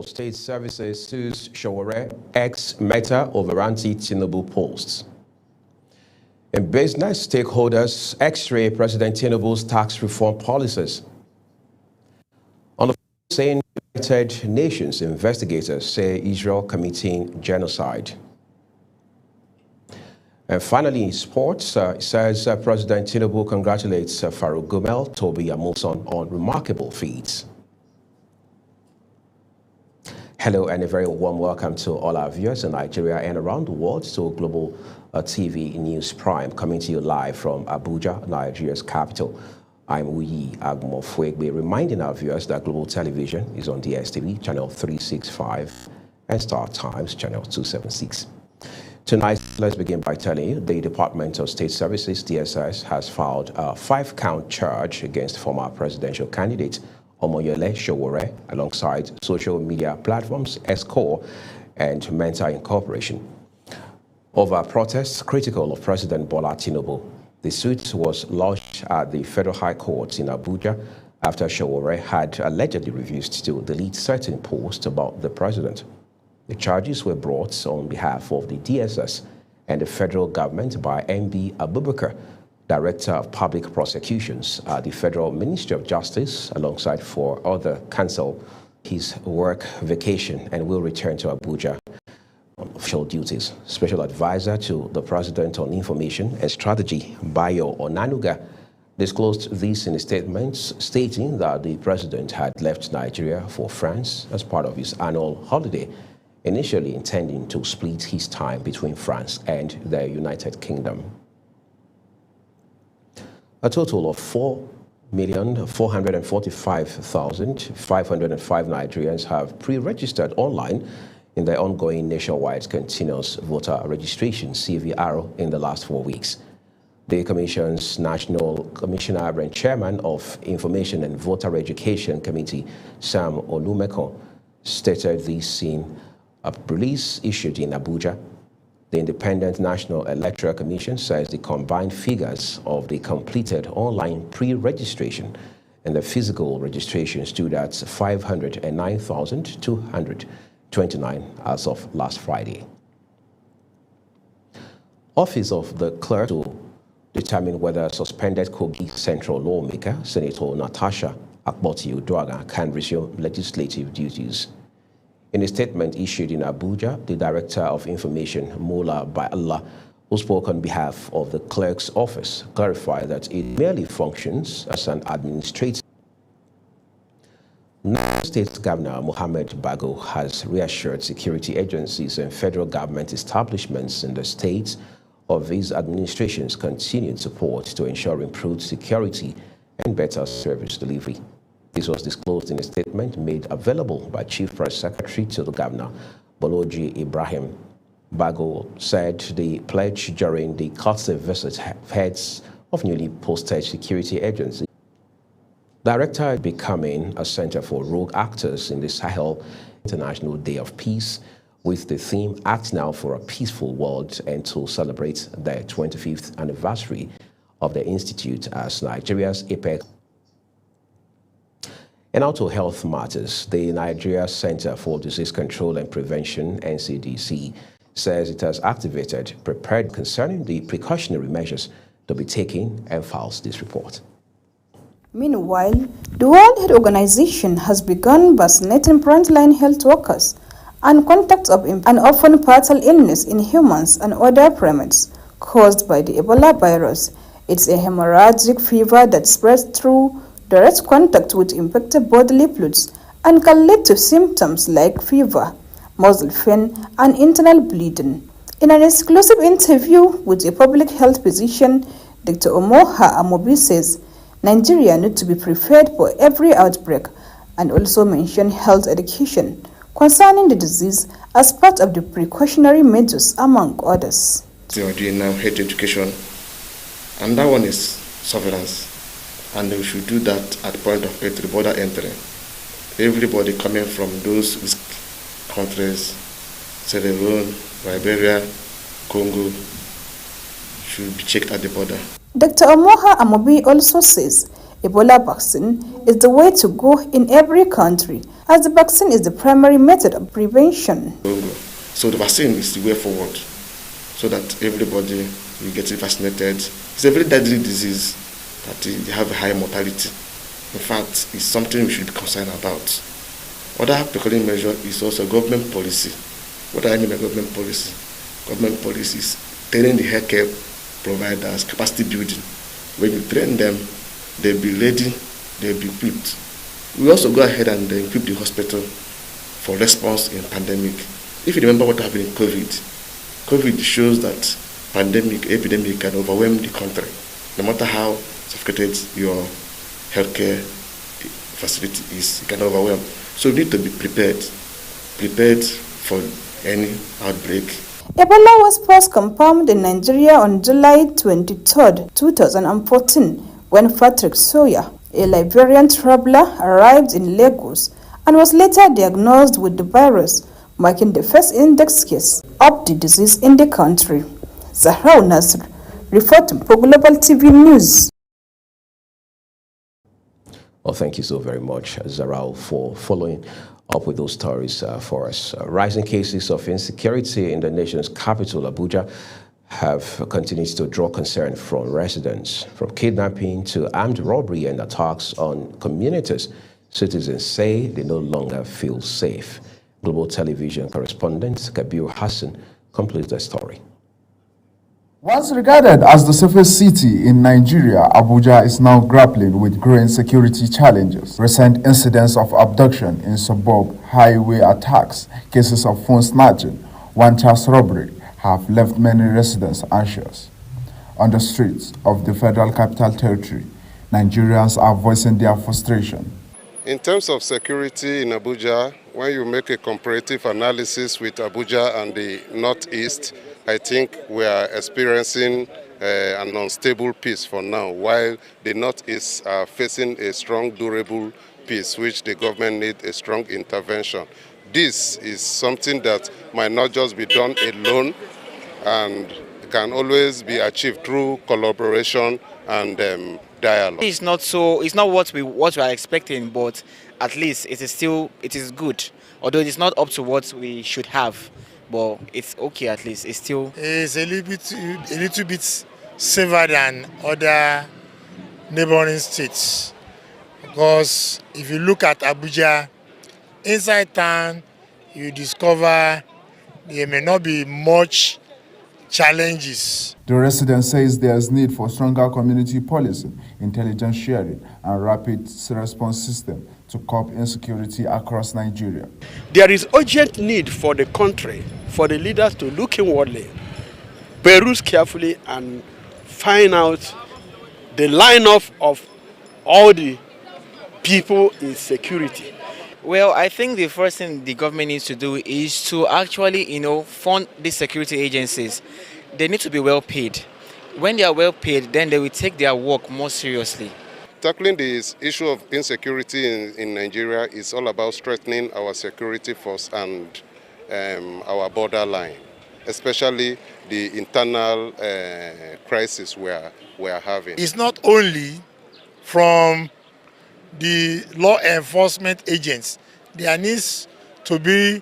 State Services sues Sowore ex-Meta over anti-Tinubu posts. In business, stakeholders x-ray President Tinubu's tax reform policies. On the saying United Nations investigators say Israel committing genocide. And finally, in sports, says President Tinubu congratulates Farouk Gumel, Toby Amuson on remarkable feats. Hello and a very warm welcome to all our viewers in Nigeria and around the world to Global TV News Prime, coming to you live from Abuja, Nigeria's capital. I'm Uyi Agumofwegbe, reminding our viewers that Global Television is on DSTV, channel 365, and Star Times, channel 276. Tonight, let's begin by telling you the Department of State Services, DSS, has filed a 5-count charge against former presidential candidate Omoyele Sowore alongside social media platforms Escore and Menta Incorporation over protests critical of President Bola Tinubu. The suit was lodged at the Federal High Court in Abuja after Sowore had allegedly refused to delete certain posts about the president. The charges were brought on behalf of the DSS and the federal government by MB Abubakar, Director of Public Prosecutions at the Federal Ministry of Justice, alongside 4 other cancel his work vacation and will return to Abuja on official duties. Special Advisor to the President on Information and Strategy, Bayo Onanuga, disclosed this in a statement stating that the President had left Nigeria for France as part of his annual holiday, initially intending to split his time between France and the United Kingdom. A total of 4,445,505 Nigerians have pre-registered online in the ongoing nationwide continuous voter registration (CVR) in the last 4 weeks. The Commission's National Commissioner and Chairman of Information and Voter Education Committee, Sam Olumeko, stated this in a release issued in Abuja. The Independent National Electoral Commission says the combined figures of the completed online pre-registration and the physical registration stood at 509,229 as of last Friday. Office of the Clerk to determine whether suspended Kogi Central lawmaker, Senator Natasha Akpoti-Uduaghan, can resume legislative duties. In a statement issued in Abuja, the Director of Information, Mola Ba'allah, who spoke on behalf of the Clerk's office, clarified that it merely functions as an administrator. Now, State Governor Mohammed Bago has reassured security agencies and federal government establishments in the state of his administration's continued support to ensure improved security and better service delivery. This was disclosed in a statement made available by Chief Press Secretary to the Governor, Boloji Ibrahim. Bago said the pledge during the courtesy visit heads of newly posted security agencies. Director becoming a center for rogue actors in the Sahel International Day of Peace, with the theme Act Now for a Peaceful World, and to celebrate the 25th anniversary of the Institute as Nigeria's apex. And now to health matters. The Nigeria Center for Disease Control and Prevention, NCDC, says it has activated prepared concerning the precautionary measures to be taken and files this report. Meanwhile, the World Health Organization has begun vaccinating frontline health workers and contacts of an often fatal illness in humans and other primates caused by the Ebola virus. It's a hemorrhagic fever that spreads through direct contact with infected bodily fluids and can lead to symptoms like fever, muscle pain, and internal bleeding. In an exclusive interview with a public health physician, Dr. Omoha Amobi says Nigeria needs to be prepared for every outbreak and also mentioned health education concerning the disease as part of the precautionary measures, among others. We are doing now health education, and that one is surveillance. And we should do that at the point of entry, border entry. Everybody coming from those countries, Sierra Leone, Liberia, Congo, should be checked at the border. Dr. Omoha Amobi also says Ebola vaccine is the way to go in every country, as the vaccine is the primary method of prevention. So the vaccine is the way forward, so that everybody will get vaccinated. It's a very deadly disease that they have a high mortality. In fact, it's something we should be concerned about. Other precautionary measure is also government policy. What do I mean by government policy? Government policy is training the healthcare providers, capacity building. When you train them, they'll be ready, they'll be equipped. We also go ahead and equip the hospital for response in pandemic. If you remember what happened in COVID shows that pandemic, epidemic can overwhelm the country. No matter how sophisticated your healthcare facility is, it can overwhelm. So we need to be prepared for any outbreak. Ebola was first confirmed in Nigeria on July 23, 2014, when Patrick Sawyer, a Liberian traveler, arrived in Lagos and was later diagnosed with the virus, marking the first index case of the disease in the country. Zahra Nasr, reporting for Global TV News. Well, thank you so very much, Zahra, for following up with those stories for us. Rising cases of insecurity in the nation's capital, Abuja, have continued to draw concern from residents, from kidnapping to armed robbery and attacks on communities. Citizens say they no longer feel safe. Global Television correspondent Kabir Hassan completes the story. Once regarded as the safest city in Nigeria, Abuja is now grappling with growing security challenges. Recent incidents of abduction in suburb, highway attacks, cases of phone snatching, one-chance robbery have left many residents anxious. On the streets of the Federal Capital Territory, Nigerians are voicing their frustration. In terms of security in Abuja, when you make a comparative analysis with Abuja and the Northeast, I think we are experiencing an unstable peace for now, while the Northeast are facing a strong, durable peace, which the government needs a strong intervention. This is something that might not just be done alone and can always be achieved through collaboration and dialogue. It's not what we are expecting, but at least it is good. Although it is not up to what we should have, but it's okay at least. It's a little bit safer than other neighboring states, because if you look at Abuja, inside town, you discover there may not be much challenges. The resident says there is need for stronger community policing, intelligence sharing, and rapid response system to curb insecurity across Nigeria. There is urgent need for the country, for the leaders to look inwardly, peruse carefully, and find out the lineup of all the people in security. Well, I think the first thing the government needs to do is to actually, fund these security agencies. They need to be well paid. When they are well paid, then they will take their work more seriously. Tackling this issue of insecurity in Nigeria is all about strengthening our security force and our borderline, especially the internal crisis we are having. It's not only from the law enforcement agents. There needs to be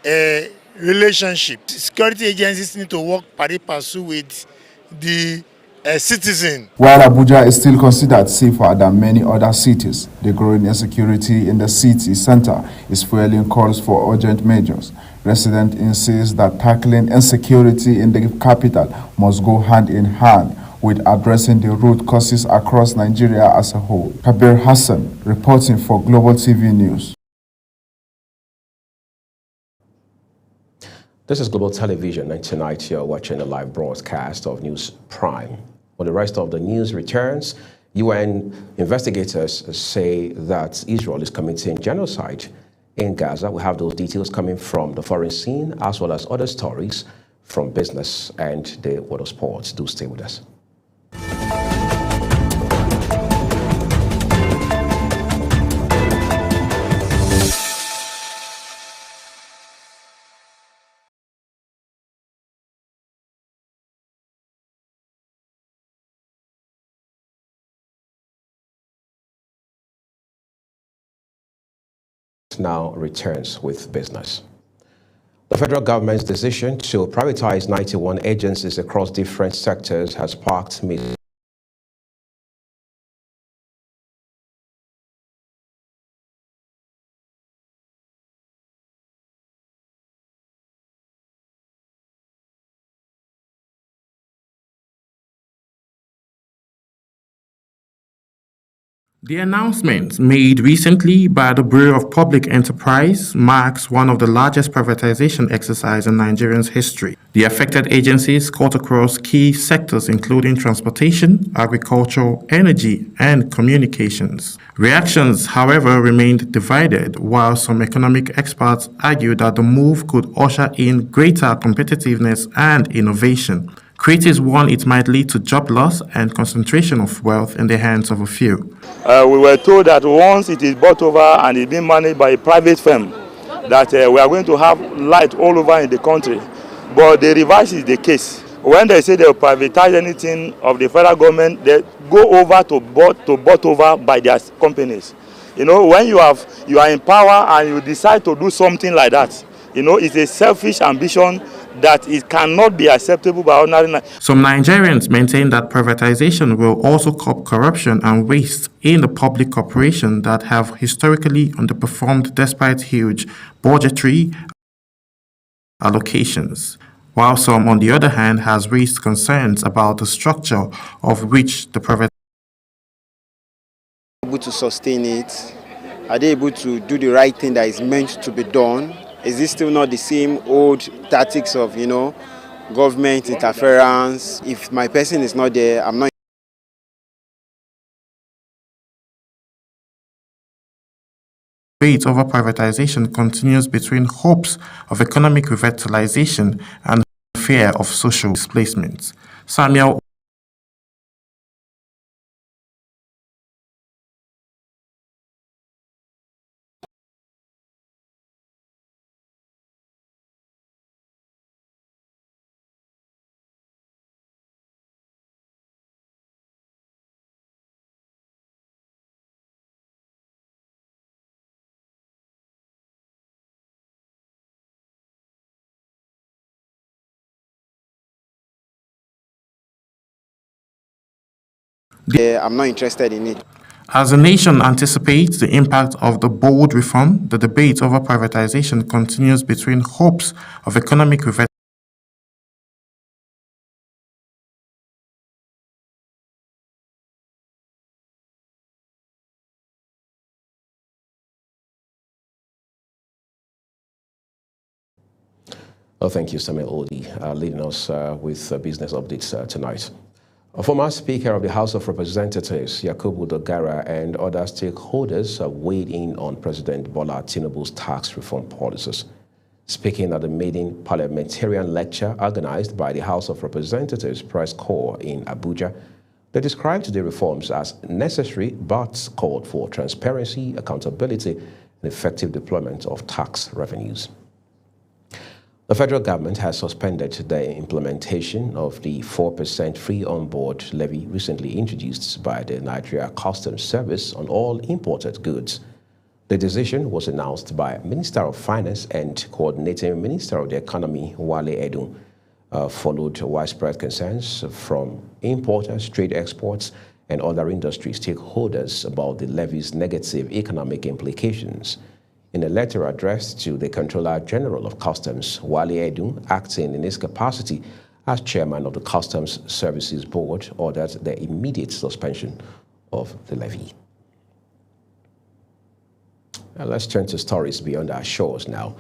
a relationship. Security agencies need to work pari passu with the citizen. While Abuja is still considered safer than many other cities, the growing insecurity in the city center is fueling calls for urgent measures. Residents insist that tackling insecurity in the capital must go hand in hand with addressing the root causes across Nigeria as a whole. Kabir Hassan, reporting for Global TV News. This is Global Television, and tonight you're watching a live broadcast of News Prime. When the rest of the news returns, UN investigators say that Israel is committing genocide in Gaza. We have those details coming from the foreign scene, as well as other stories from business and the world of sports. Do stay with us. Trust now returns with business. The federal government's decision to privatize 91 agencies across different sectors has sparked The announcement made recently by the Bureau of Public Enterprise marks one of the largest privatization exercises in Nigeria's history. The affected agencies cut across key sectors including transportation, agriculture, energy, and communications. Reactions, however, remained divided, while some economic experts argued that the move could usher in greater competitiveness and innovation. Critics warn it might lead to job loss and concentration of wealth in the hands of a few. We were told that once it is bought over and it's being managed by a private firm, that we are going to have light all over in the country. But the reverse is the case. When they say they will privatize anything of the federal government, they go over to bought over by their companies. You know, when you are in power and you decide to do something like that, you know, it's a selfish ambition that it cannot be acceptable by ordinary. Some Nigerians maintain that privatization will also curb corruption and waste in the public corporations that have historically underperformed despite huge budgetary allocations, while some, on the other hand, has raised concerns about the structure of which the privatization able to sustain it. Are they able to do the right thing that is meant to be done? Is this still not the same old tactics of, you know, government interference? If my person is not there, I'm not. Debate over privatization continues between hopes of economic revitalization and fear of social displacement. Samuel I'm not interested in it. As the nation anticipates the impact of the bold reform, the debate over privatization continues between hopes of economic revitalization Well, thank you, Samuel Odi, leading us with business updates tonight. A former Speaker of the House of Representatives, Yakubu Dogara, and other stakeholders have weighed in on President Bola Tinubu's tax reform policies. Speaking at the maiden parliamentarian lecture organized by the House of Representatives Press Corps in Abuja, they described the reforms as necessary but called for transparency, accountability, and effective deployment of tax revenues. The federal government has suspended the implementation of the 4% free on-board levy recently introduced by the Nigeria Customs Service on all imported goods. The decision was announced by Minister of Finance and Coordinating Minister of the Economy, Wale Edun, followed widespread concerns from importers, trade exports, and other industry stakeholders about the levy's negative economic implications. In a letter addressed to the Controller General of Customs, Wale Edun, acting in his capacity as chairman of the Customs Services Board, ordered the immediate suspension of the levy. Now let's turn to stories beyond our shores now.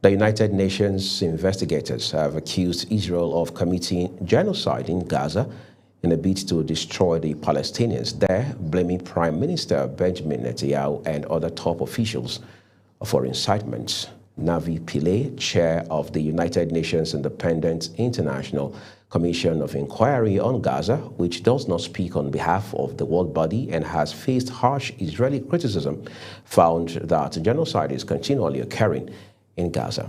The United Nations investigators have accused Israel of committing genocide in Gaza in a bid to destroy the Palestinians there, blaming Prime Minister Benjamin Netanyahu and other top officials for incitement. Navi Pillay, chair of the United Nations Independent International Commission of Inquiry on Gaza, which does not speak on behalf of the world body and has faced harsh Israeli criticism, found that genocide is continually occurring in Gaza.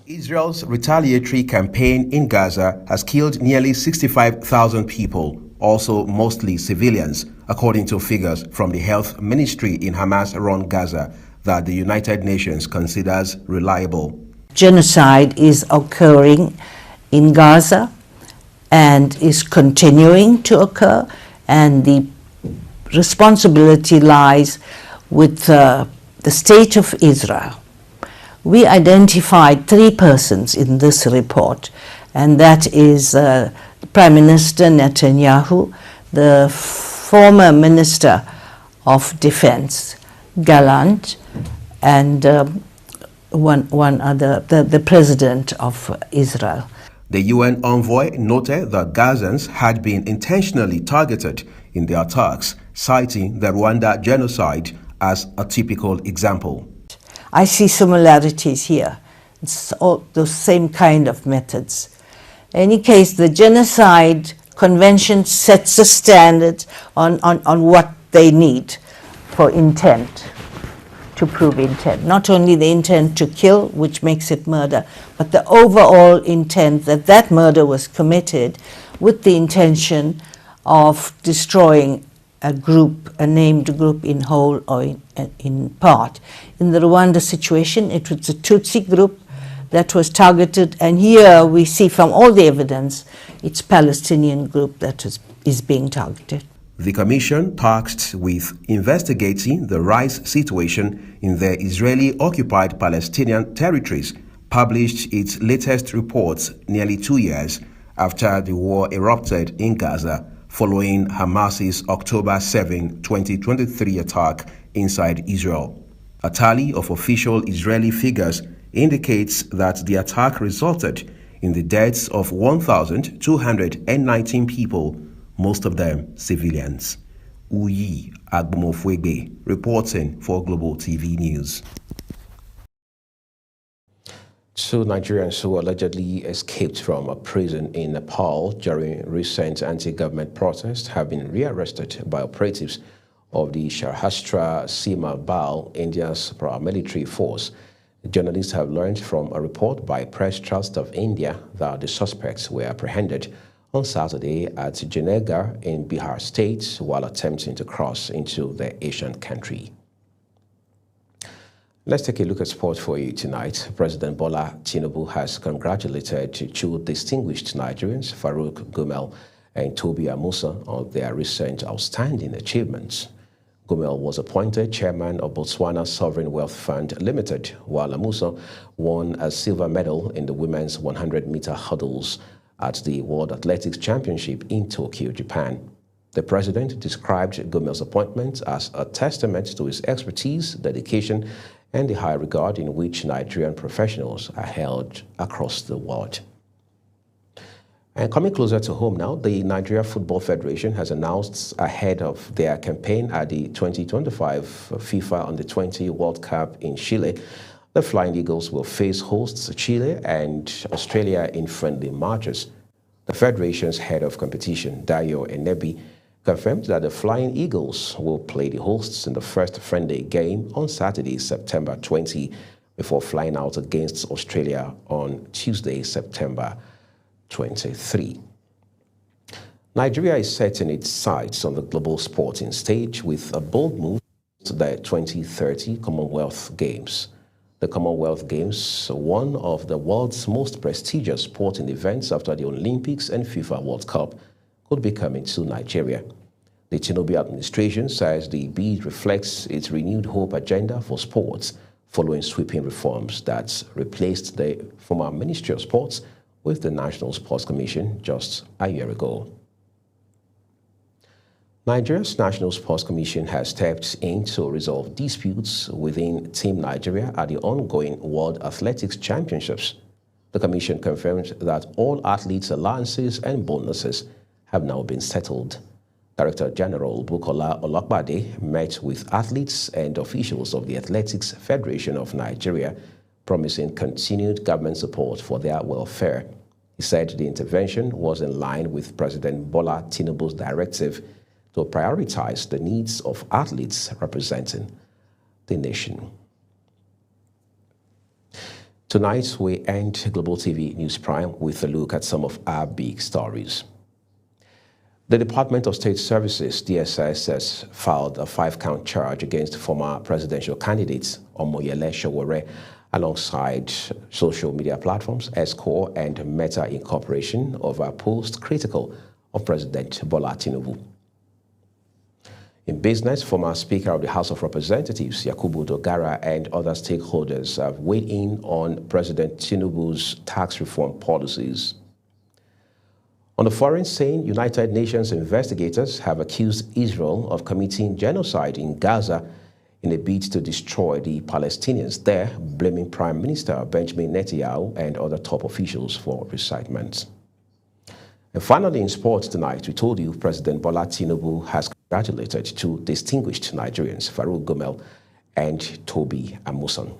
Israel's retaliatory campaign in Gaza has killed nearly 65,000 people, also mostly civilians, according to figures from the health ministry in Hamas-run Gaza. that the United Nations considers reliable. Genocide is occurring in Gaza and is continuing to occur, and the responsibility lies with the state of Israel. We identified 3 persons in this report, and that is Prime Minister Netanyahu, the former Minister of Defense, Gallant, and one other, the President of Israel. The UN envoy noted that Gazans had been intentionally targeted in the attacks, citing the Rwanda genocide as a typical example. I see similarities here. It's all those same kind of methods. In any case, the Genocide Convention sets a standard on what they need for intent, to prove intent. Not only the intent to kill, which makes it murder, but the overall intent that that murder was committed with the intention of destroying a group, a named group in whole or in part. In the Rwanda situation, it was a Tutsi group that was targeted, and here we see from all the evidence, it's Palestinian group that is being targeted. The commission, tasked with investigating the rights situation in the Israeli-occupied Palestinian territories, published its latest report nearly 2 years after the war erupted in Gaza following Hamas's October 7, 2023 attack inside Israel. A tally of official Israeli figures indicates that the attack resulted in the deaths of 1,219 people, most of them civilians. Uyi Agbomofwegbe reporting for Global TV News. 2 Nigerians who allegedly escaped from a prison in Nepal during recent anti-government protests have been rearrested by operatives of the Saurashtra Seema Bal, India's paramilitary force. Journalists have learned from a report by Press Trust of India that the suspects were apprehended on Saturday at Janagar in Bihar State while attempting to cross into the Asian country. Let's take a look at sport for you tonight. President Bola Tinubu has congratulated 2 distinguished Nigerians, Farouk Gumel and Tobi Amusa, on their recent outstanding achievements. Gumel was appointed chairman of Botswana Sovereign Wealth Fund Limited, while Amusa won a silver medal in the women's 100-meter hurdles at the World Athletics Championship in Tokyo, Japan. The president described Gumel's appointment as a testament to his expertise, dedication, and the high regard in which Nigerian professionals are held across the world. And coming closer to home now, the Nigeria Football Federation has announced ahead of their campaign at the 2025 FIFA Under-20 World Cup in Chile, the Flying Eagles will face hosts Chile and Australia in friendly matches. The Federation's head of competition, Dayo Enebi, confirmed that the Flying Eagles will play the hosts in the first friendly game on Saturday, September 20, before flying out against Australia on Tuesday, September 23. Nigeria is setting its sights on the global sporting stage with a bold move to the 2030 Commonwealth Games. The Commonwealth Games, one of the world's most prestigious sporting events after the Olympics and FIFA World Cup, could be coming to Nigeria. The Tinubu administration says the bid reflects its renewed hope agenda for sports following sweeping reforms that replaced the former Ministry of Sports with the National Sports Commission just a year ago. Nigeria's National Sports Commission has stepped in to resolve disputes within Team Nigeria at the ongoing World Athletics Championships. The Commission confirmed that all athletes' allowances and bonuses have now been settled. Director General Bukola Olakbade met with athletes and officials of the Athletics Federation of Nigeria, promising continued government support for their welfare. He said the intervention was in line with President Bola Tinubu's directive to prioritize the needs of athletes representing the nation. Tonight, we end Global TV News Prime with a look at some of our big stories. The Department of State Services, DSS, has filed a 5-count charge against former presidential candidates Omoyele Sowore, alongside social media platforms, Escore and Meta Incorporation over a post critical of President Bola Tinubu. In business, former Speaker of the House of Representatives, Yakubu Dogara, and other stakeholders have weighed in on President Tinubu's tax reform policies. On the foreign scene, United Nations investigators have accused Israel of committing genocide in Gaza in a bid to destroy the Palestinians there, blaming Prime Minister Benjamin Netanyahu and other top officials for incitement. And finally, in sports tonight, we told you President Bola Tinubu has congratulated two distinguished Nigerians, Farouk Gumel and Toby Amusan.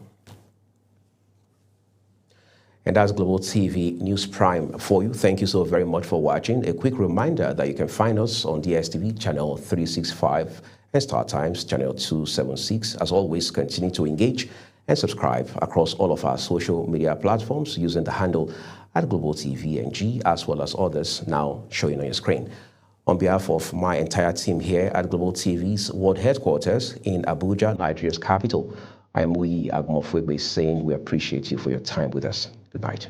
And that's Global TV News Prime for you. Thank you so very much for watching. A quick reminder that you can find us on DSTV channel 365 and Star Times channel 276. As always, continue to engage and subscribe across all of our social media platforms using the handle at Global TV NG, as well as others now showing on your screen. On behalf of my entire team here at Global TV's world headquarters in Abuja, Nigeria's capital, I am Uyi Agmofwebe saying we appreciate you for your time with us. Good night.